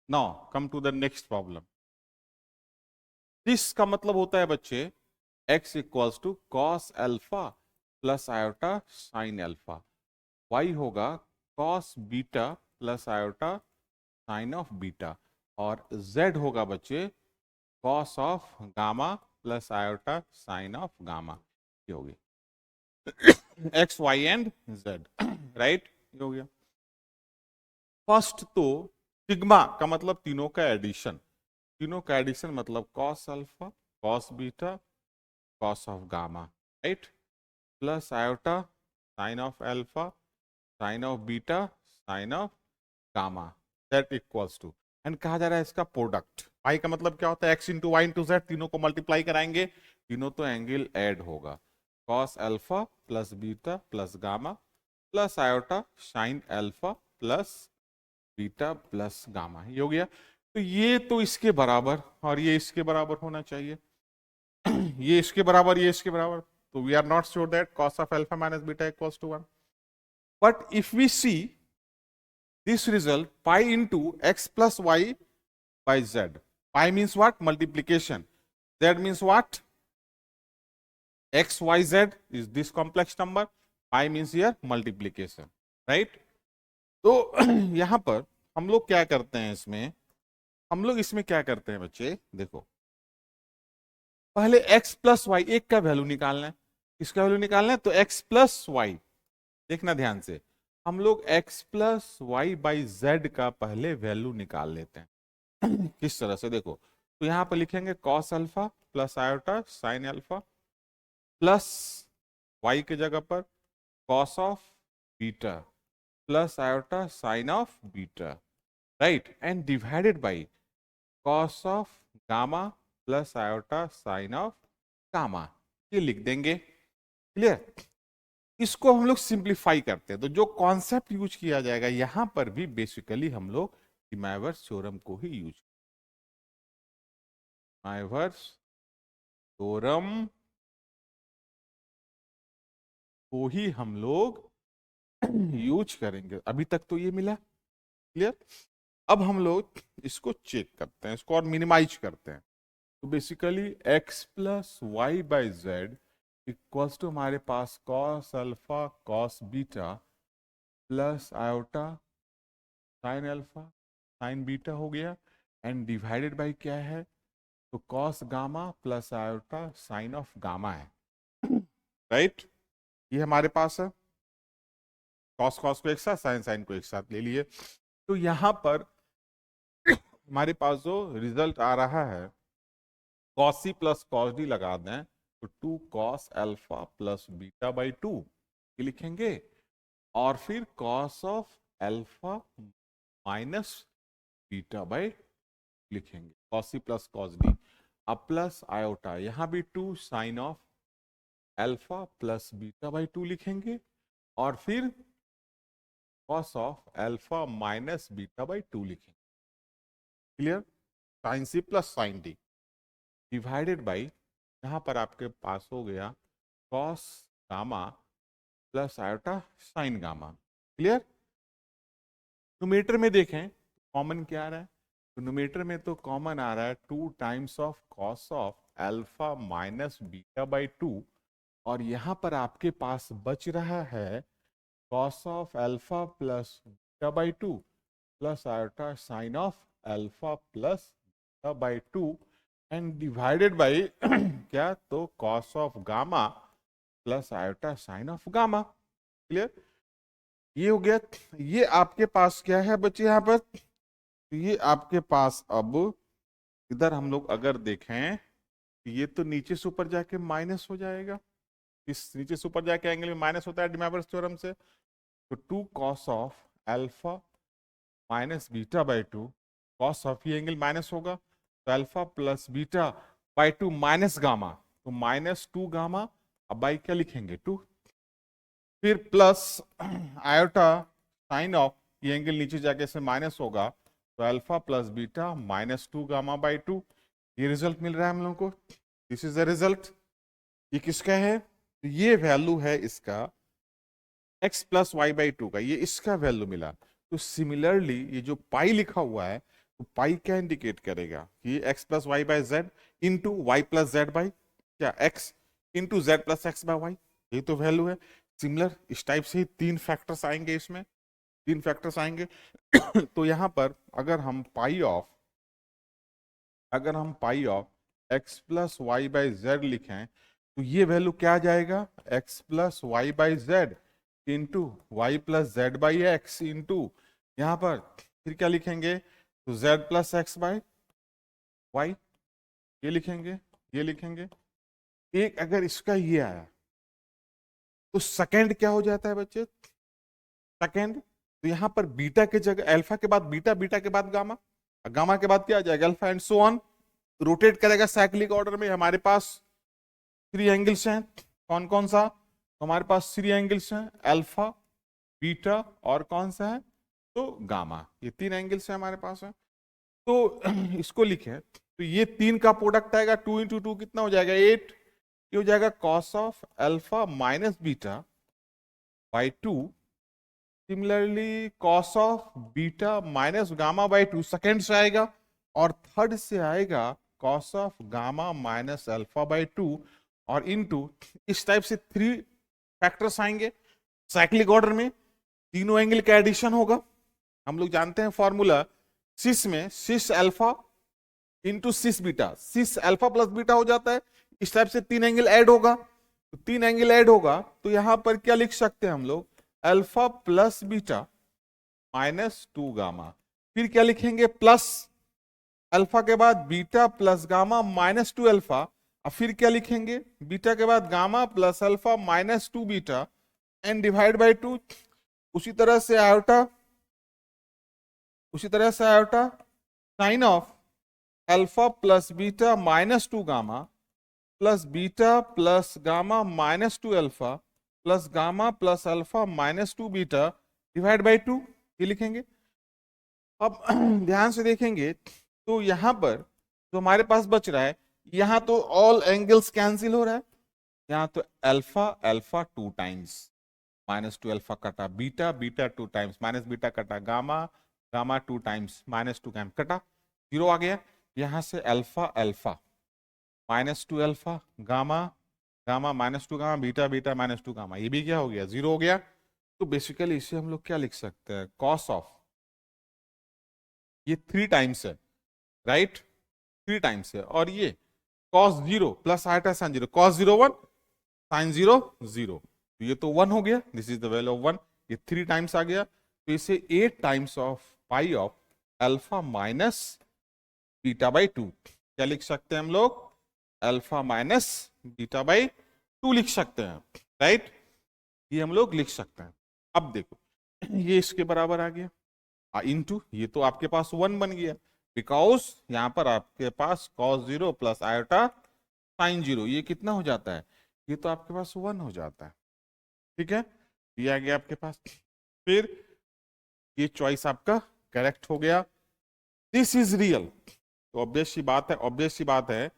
Now come to the next problem. This का मतलब होता है बच्चे x equals to cos alpha plus iota sine alpha, y होगा cos beta plus iota sine of beta, और z होगा बच्चे cos of gamma plus iota sine of gamma. ये होगी x y and z, right. ये हो गया first. तो सिग्मा का मतलब तीनों का एडिशन, तीनों का एडिशन मतलब cos alpha cos beta cos of gamma, right, plus iota sine of alpha sine of beta sine of gamma, that equals to, and कहा जा रहा है इसका प्रोडक्ट। पाई का मतलब क्या होता है, x into y into z, तीनों को मल्टीप्लाई कराएंगे, तीनों तो एंगल ऐड होगा, cos alpha plus beta plus gamma plus iota sine alpha plus beta plus gamma. ये हो गया। तो ये तो इसके बराबर और ये इसके बराबर होना चाहिए, ये इसके बराबर ये इसके बराबर, तो we are not sure that cos of alpha minus beta equals to 1. But if we see this result, pi into x plus y by z, pi means what? Multiplication. Z means what? X y z is this complex number, pi means here multiplication, right? तो यहां पर हम लोग क्या करते हैं, इसमें हम लोग इसमें क्या करते हैं बच्चे, देखो पहले x प्लस वाई एक का वैल्यू निकालना है, इसका वैल्यू निकालना है, तो x प्लस वाई, देखना ध्यान से, हम लोग x plus Y by z का पहले वैल्यू निकाल लेते हैं। किस तरह से, देखो तो यहां पर लिखेंगे cos alpha plus iota sine alpha plus y के जगह पर cos of beta plus iota sine of beta, right, and divided by cos of gamma plus iota sine of gamma, ये लिख देंगे। क्लियर? इसको हम लोग सिंप्लीफाई करते हैं, तो जो कॉन्सेप्ट यूज किया जाएगा यहां पर भी बेसिकली हम लोग डिमाइवर्स थ्योरम को ही यूज, डिमाइवर्स थ्योरम को ही हम लोग यूज करेंगे। अभी तक तो ये मिला, क्लियर। अब हम लोग इसको चेक करते हैं, इसको और मिनिमाइज करते हैं। तो basically x plus Y by Z equals to हमारे पास cos alpha cos beta plus iota sine alpha sine beta हो गया, एंड डिवाइडेड बाई क्या है, तो cos gamma plus iota sine of gamma है, राइट। ये हमारे पास है, कॉस कॉस को एक साथ साइन साइन को एक साथ ले लिए। तो यहां पर हमारे पास जो रिजल्ट आ रहा है, cos C plus cos D लगा दें तो 2 cos alpha plus beta by 2 ये लिखेंगे, और फिर cos of alpha minus beta by लिखेंगे, cos C plus cos D, अब प्लस आयोटा यहां भी 2 sine of alpha plus beta by 2 लिखेंगे, और फिर cos of alpha minus beta by 2 लिखेंगे। Clear? Sine C plus sine D divided by, यहां पर आपके पास हो गया cos gamma plus iota sign gamma. Clear? Numerator में देखें कॉमन क्या आ रहा है, तो न्यूमेरेटर में तो कॉमन आ रहा है 2 times of cos of alpha minus beta by 2, और यहां पर आपके पास बच रहा है cos of alpha plus beta by 2 plus iota sine of alpha plus beta by 2, and divided by क्या, तो cos of gamma plus iota sine of gamma. Clear? ये हो गया। ये आपके पास क्या है बच्चे यहाँ पर, तो ये आपके पास अब इधर हम लोग अगर देखें, ये तो नीचे से ऊपर जाके माइनस हो जाएगा, इस नीचे से ऊपर जाके एंगल में माइनस होता है डिमाइवर्स थ्योरम से, तो 2 cos of alpha minus beta by 2, cos of ये एंगल माइनस होगा, तो alpha plus beta by 2 minus gamma, तो माइनस 2 गामा, अब बाई क्या लिखेंगे 2, फिर प्लस आयोटा साइन ऑफ ये एंगल नीचे जाके से माइनस होगा, तो alpha plus beta minus 2 gamma by 2, ये रिजल्ट मिल रहा है हम लोगों को। This is the result. ये किसका है, तो ये वैल्यू है इसका x प्लस वाई बाई 2 का, ये इसका वैल्यू मिला। तो सिमिलरली ये जो पाई लिखा हुआ है, तो पाई क्या इंडिकेट करेगा कि x plus Y by z into y plus z by क्या x into z plus x by y, ये तो वैल्यू है। सिमिलर इस टाइप से ही तीन फैक्टर्स आएंगे, इसमें तीन फैक्टर्स आएंगे। तो यहां पर अगर हम pi of x plus Y by z लिखें तो ये वैल्यू क्या आ जाएगा, x plus Y by z into y plus z by x into यहां पर फिर क्या लिखेंगे, तो z plus x by y, ये लिखेंगे, ये लिखेंगे। एक अगर इसका ये आया तो सेकंड क्या हो जाता है बच्चे, सेकंड तो यहां पर बीटा के जगह अल्फा के बाद बीटा, बीटा के बाद गामा, गामा के बाद क्या आ जाएगा alpha and so on, rotate करेगा साइक्लिक ऑर्डर में। हमारे पास थ्री एंगल्स हैं, कौन कौन सा, तो हमारे पास थ्री एंगल्स हैं, अल्फा, बीटा और कौन सा है, तो गामा, ये तीन एंगल्स हैं हमारे पास है। तो इसको लिखें तो ये तीन का प्रोडक्ट आएगा, 2 इंटू 2 कितना हो जाएगा 8, ये हो जाएगा cos of alpha minus beta by 2, similarly cos of beta minus gamma by 2 second से आएगा, और थर्ड से आएगा cos of gamma minus alpha by 2 और इनटू इस टाइप से थ्री फैक्टर्स आएंगे साइक्लिक ऑर्डर में, तीनों एंगल का एडिशन होगा। हम लोग जानते हैं फॉर्मूला सिस में, सिस अल्फा इंटू सिस बीटा, सिस अल्फा प्लस बीटा हो जाता है, इस टाइप से तीन एंगल ऐड होगा, तो तीन एंगल ऐड होगा तो यहां पर क्या लिख सकते हैं हम लोग, alpha plus beta minus 2 gamma, फिर क्या लिखेंगे प्लस अल्फा के बाद beta plus gamma minus 2 alpha, और फिर क्या लिखेंगे बीटा के बाद gamma plus alpha minus 2 beta and divide by 2, उसी तरह से iota, sine of alpha plus beta minus 2 gamma plus beta plus gamma minus 2 alpha plus gamma plus alpha minus 2 beta divide by 2, ये लिखेंगे। अब ध्यान से देखेंगे तो यहां पर जो हमारे पास बच रहा है, यहां तो ऑल एंगल्स कैंसिल हो रहा है, यहां तो alpha alpha 2 times minus 2 alpha कटा, beta beta 2 times minus beta कटा, gamma gamma 2 times minus 2 times कटा, जीरो आ गया। यहां से alpha alpha minus 2 alpha gamma gamma minus 2 gamma beta beta minus 2 gamma, ये भी क्या हो गया जीरो हो गया। तो बेसिकली इसे हम लोग क्या लिख सकते हैं, कॉस ऑफ, ये 3 टाइम्स है राइट, 3 टाइम्स है, और ये cos 0 plus iota sine 0, cos 0 1 sine 0 0, तो ये तो 1 हो गया, this is the value of 1, ये 3 टाइम्स आ गया, तो इसे 8 times of pi of alpha minus beta by 2 क्या लिख सकते हैं हम लोग, अल्फा माइनस बीटा बाई 2 लिख सकते हैं राइट, ये हम लोग लिख सकते हैं। अब देखो ये इसके बराबर आ गया इनटू, ये तो आपके पास 1 बन गया, बिकॉज यहां पर आपके पास कॉस 0 प्लस आयोटा साइन 0, ये कितना हो जाता है, ये तो आपके पास 1 हो जाता है, ठीक है, ये आ गया आपके पास। फिर ये चॉइस आपका करेक्ट हो गया, दिस इज रियल। तो ऑब्वियस सी बात है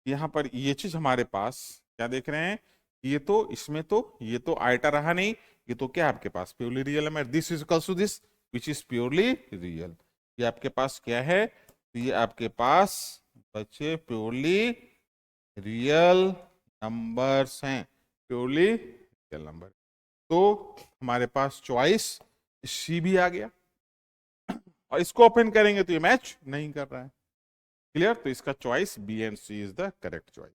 यहां पर ये चीज हमारे पास क्या देख रहे हैं, ये तो इसमें तो ये तो आइटा रहा नहीं, ये तो क्या आपके पास प्योरली रियल है, this is equals to this which is purely real, ये आपके पास क्या है, तो ये आपके पास बच्चे प्योरली रियल नंबर्स हैं, प्योरली रियल नंबर। तो हमारे पास चॉइस सी भी आ गया, और इसको ओपन करेंगे तो ये मैच नहीं कर रहा है, क्लियर, तो इसका choice B and C is the correct choice.